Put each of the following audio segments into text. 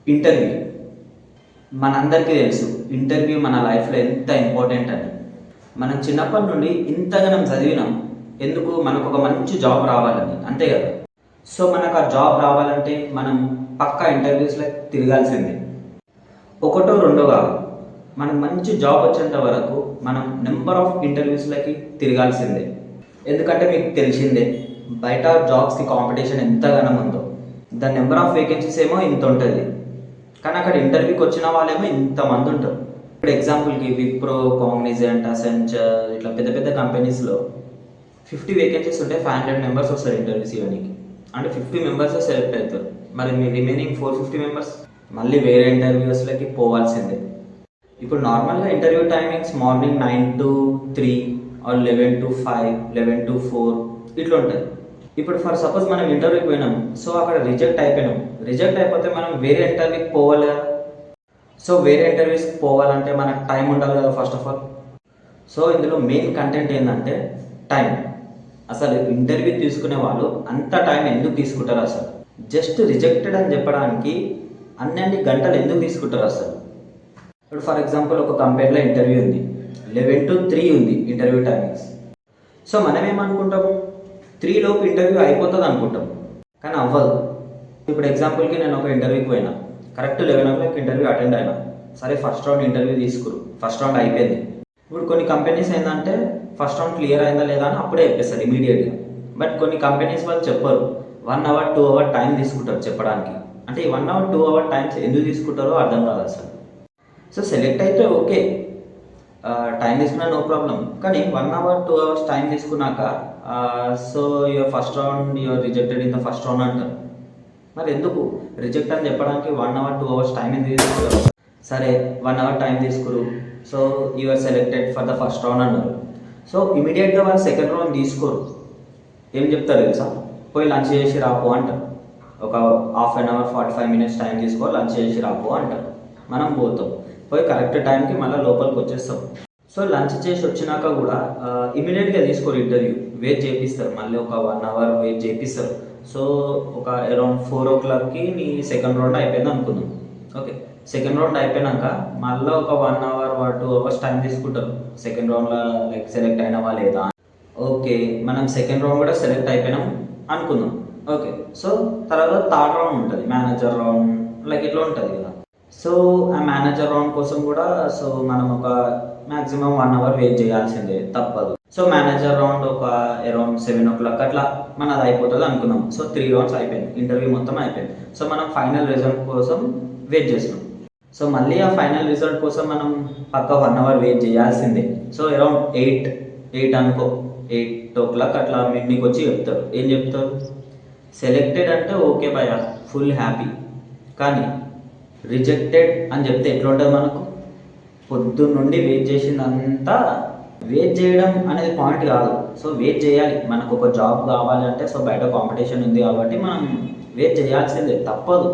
Interview మనందరికీ తెలుసు. Interview మన లైఫ్లో ఎంత ఇంపార్టెంట్ అని. మనం చిన్నప్పటి నుండి ఇంతగానం చదివినాం ఎందుకు, మనకు ఒక మంచి జాబ్ రావాలని, అంతే కదా. సో మనకు ఆ జాబ్ రావాలంటే మనం పక్కా ఇంటర్వ్యూస్లో తిరగాల్సిందే. ఒకటో రెండో కాదు, మనకు మంచి జాబ్ వచ్చేంత వరకు మనం నెంబర్ ఆఫ్ ఇంటర్వ్యూస్లకి తిరగాల్సిందే. ఎందుకంటే మీకు తెలిసిందే బయట జాబ్స్కి కాంపిటీషన్ ఎంతగానో ఉందో. దాని నెంబర్ ఆఫ్ వేకెన్సీస్ ఏమో ఇంత ఉంటుంది, కానీ అక్కడ ఇంటర్వ్యూకి వచ్చిన వాళ్ళేమో ఇంతమంది ఉంటారు. ఇప్పుడు ఎగ్జాంపుల్కి విప్రో, కాగ్నిజెంట్, అసెంచర్ ఇట్లా పెద్ద పెద్ద కంపెనీస్లో 50 వేకెన్సీస్ ఉంటే 500 మెంబర్స్ వస్తారు ఇంటర్వ్యూస్ ఇవ్వడానికి. అంటే 50 మెంబర్స్ సెలెక్ట్ అవుతారు. మరి మీ రిమైనింగ్ 450 మెంబర్స్ మళ్ళీ వేరే ఇంటర్వ్యూస్లకి పోవాల్సిందే. ఇప్పుడు నార్మల్గా interview timings morning 9 to 3 or 11 to 5, 11 to 4 ఇట్లా ఉంటుంది. ఇప్పుడు ఫర్ సపోజ్ మనం ఇంటర్వ్యూకి పోయినాం, సో అక్కడ రిజెక్ట్ అయిపోయినాం. రిజెక్ట్ అయిపోతే మనం వేరే ఇంటర్వ్యూకి పోవాలి కదా. సో వేరే ఇంటర్వ్యూస్కి పోవాలంటే మనకు టైం ఉండాలి కదా ఫస్ట్ ఆఫ్ ఆల్. సో ఇందులో మెయిన్ కంటెంట్ ఏంటంటే టైం. అసలు ఇంటర్వ్యూ తీసుకునే వాళ్ళు అంత టైం ఎందుకు తీసుకుంటారు అసలు? జస్ట్ రిజెక్టెడ్ అని చెప్పడానికి అన్ని గంటలు ఎందుకు తీసుకుంటారు అసలు? ఇప్పుడు ఫర్ ఎగ్జాంపుల్ ఒక కంపెనీలో ఇంటర్వ్యూ ఉంది, 11 to 3 ఉంది ఇంటర్వ్యూ టైమింగ్స్. సో మనం ఏమనుకుంటాము, 3 లోపు ఇంటర్వ్యూ అయిపోతుంది అనుకుంటాం, కానీ అవ్వదు. ఇప్పుడు ఎగ్జాంపుల్కి నేను ఒక ఇంటర్వ్యూకి పోయినా, కరెక్ట్ 11 o'clock ఇంటర్వ్యూ అటెండ్ అయినా. సరే ఫస్ట్ రౌండ్ ఇంటర్వ్యూ తీసుకురు, ఫస్ట్ రౌండ్ అయిపోయింది. ఇప్పుడు కొన్ని కంపెనీస్ ఏంటంటే ఫస్ట్ రౌండ్ క్లియర్ అయిందా లేదా అని అప్పుడే చెప్పేస్తారు ఇమీడియట్గా. బట్ కొన్ని కంపెనీస్ వాళ్ళు చెప్పరు, 1 hour 2 hour టైం తీసుకుంటారు చెప్పడానికి. అంటే ఈ 1 hour 2 hour టైమ్స్ ఎందుకు తీసుకుంటారో అర్థం కాదు అసలు. సో సెలెక్ట్ అయితే ఓకే, టైం తీసుకున్నా నో ప్రాబ్లం, కానీ 1 hour 2 hours టైం తీసుకున్నాక so your first round your rejected in the first round అంటారు. మరి ఎందుకు రిజెక్ట్ అని చెప్పడానికి 1 hour 2 hours టైం ఎందుకు తీసుకున్నారు? సరే 1 hour టైం తీసుకురు, so your selected for the first round అన్నారు. సో ఇమీడియట్గా వాళ్ళు సెకండ్ రౌండ్ తీసుకోరు. ఏం చెప్తారు తెలుసా, పోయి లంచ్ చేసి రాపో అంటారు. ఒక half an hour 45 minutes time తీసుకో, లంచ్ చేసి రాపో అంటారు. మనం పోతాం, పోయి కరెక్ట్ టైంకి మళ్ళీ లోపలికి వచ్చేస్తాం. సో లంచ్ చేసి వచ్చినాక కూడా ఇమీడియట్గా తీసుకోరు ఇంటర్వ్యూ, వెయిట్ చేపిస్తారు, మళ్ళీ ఒక 1 hour వెయిట్ చేపిస్తారు. సో ఒక అరౌండ్ 4 o'clockకి నీ సెకండ్ రౌండ్ అయిపోయింది అనుకుందాం. ఓకే, సెకండ్ రౌండ్ అయిపోయినాక మళ్ళీ ఒక 1 hour or 2 hours టైం తీసుకుంటారు సెకండ్ రౌండ్లో లైక్ సెలెక్ట్ అయినవా లేదా. ఓకే, మనం సెకండ్ రౌండ్ కూడా సెలెక్ట్ అయిపోయినాం అనుకుందాం. ఓకే, సో తర్వాత థర్డ్ రౌండ్ ఉంటుంది, మేనేజర్ రౌండ్ లైక్ ఇట్లా ఉంటుంది కదా. సో ఆ మేనేజర్ రౌండ్ కోసం కూడా సో మనం ఒక మ్యాక్సిమం 1 hour వెయిట్ చేయాల్సిందే, తప్పదు. సో మేనేజర్ రౌండ్ ఒక అరౌండ్ 7 o'clock అట్లా మనది అయిపోతుంది అనుకున్నాం. సో 3 rounds అయిపోయింది, ఇంటర్వ్యూ మొత్తం అయిపోయింది. సో మనం ఫైనల్ రిజల్ట్ కోసం వెయిట్ చేస్తున్నాం. సో మళ్ళీ ఆ ఫైనల్ రిజల్ట్ కోసం మనం పక్క 1 hour వెయిట్ చేయాల్సిందే. సో అరౌండ్ 8 అనుకో, 8 o'clock అట్లా మీకు వచ్చి చెప్తారు. ఏం చెప్తారు, సెలెక్టెడ్ అంటే ఓకే భయ, ఫుల్ హ్యాపీ. కానీ రిజెక్టెడ్ అని చెప్తే ఎట్లా ఉంటుంది మనకు? పొద్దున్న నుండి వెయిట్ చేసిందంతా వెయిట్ చేయడం అనేది పాయింట్ కాదు. సో వెయిట్ చేయాలి, మనకు ఒక జాబ్ కావాలి అంటే. సో బయట కాంపిటీషన్ ఉంది కాబట్టి మనం వెయిట్ చేయాల్సిందే, తప్పదు.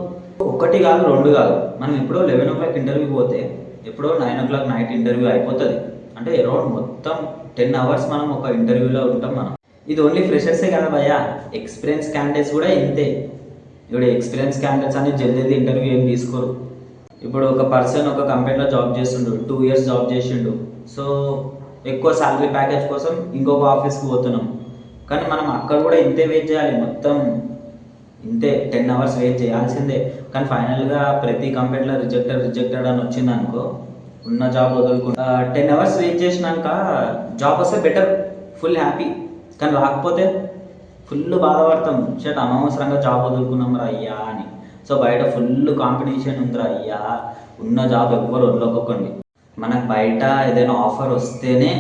ఒకటి కాదు, 2 కాదు. మనం ఎప్పుడో 11 o'clock ఇంటర్వ్యూ పోతే ఎప్పుడో 9 o'clock నైట్ ఇంటర్వ్యూ అయిపోతుంది. అంటే అరౌండ్ మొత్తం 10 hours మనం ఒక ఇంటర్వ్యూలో ఉంటాం మనం. ఇది ఓన్లీ ఫ్రెషర్సే కదా భయ్య, ఎక్స్పీరియన్స్ క్యాండిడేట్స్ కూడా ఇంతే. ఇప్పుడు ఎక్స్పీరియన్స్ క్యాండిడేట్స్ అని జల్దీ ఇంటర్వ్యూ ఏం తీసుకోరు. ఇప్పుడు ఒక పర్సన్ ఒక కంపెనీలో జాబ్ చేస్తుండు, 2 years జాబ్ చేసిండు. సో ఎక్కువ శాలరీ ప్యాకేజ్ కోసం ఇంకొక ఆఫీస్కి పోతున్నాం, కానీ మనం అక్కడ కూడా ఇంతే వెయిట్ చేయాలి, మొత్తం ఇంతే 10 hours వెయిట్ చేయాల్సిందే. కానీ ఫైనల్గా ప్రతి కంపెనీలో రిజెక్టెడ్ అని వచ్చింది అనుకో, ఉన్న జాబ్ వదులుకుంటా 10 hours వెయిట్ చేసినాక జాబ్ వస్తే బెటర్, ఫుల్ హ్యాపీ. కానీ రాకపోతే ఫుల్ బాధపడతాం, షట్ అనవసరంగా జాబ్ వదులుకున్నాం రా అయ్యా అని. సో బయట ఫుల్ కాంపిటీషన్ ఉందిరా అయ్యా, ఉన్న జాబ్ ఎవ్వరు వదలకోకండి. మనకు బయట ఏదైనా ఆఫర్ వస్తేనే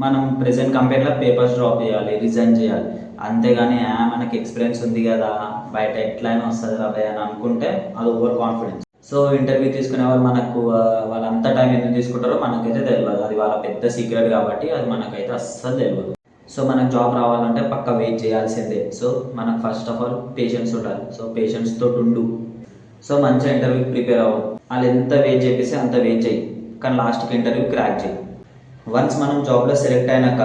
మనం ప్రెజెంట్ కంపెనీలో పేపర్స్ డ్రాప్ చేయాలి, రిజైన్ చేయాలి. అంతేగాని మనకి ఎక్స్పీరియన్స్ ఉంది కదా బయట ఎట్లయినా వస్తుంది రాబోయే అని అనుకుంటే అది ఓవర్ కాన్ఫిడెన్స్. సో ఇంటర్వ్యూ తీసుకునే వాళ్ళు మనకు వాళ్ళంతా టైం ఎందుకు తీసుకుంటారో మనకైతే తెలియదు, అది వాళ్ళ పెద్ద సీక్రెట్ కాబట్టి అది మనకైతే అస్సలు తెలియదు. సో మనకు జాబ్ రావాలంటే పక్క వెయిట్ చేయాల్సిందే. సో మనకు ఫస్ట్ ఆఫ్ ఆల్ పేషెన్స్ ఉండాలి. సో పేషెన్స్తో ఉండు. సో మంచిగా ఇంటర్వ్యూకి ప్రిపేర్ అవ్వు. వాళ్ళు ఎంత వెయిట్ చేపిస్తే అంత వెయిట్ చేయి, కానీ లాస్ట్కి ఇంటర్వ్యూ క్రాక్ చేయి. వన్స్ మనం జాబ్లో సెలెక్ట్ అయినాక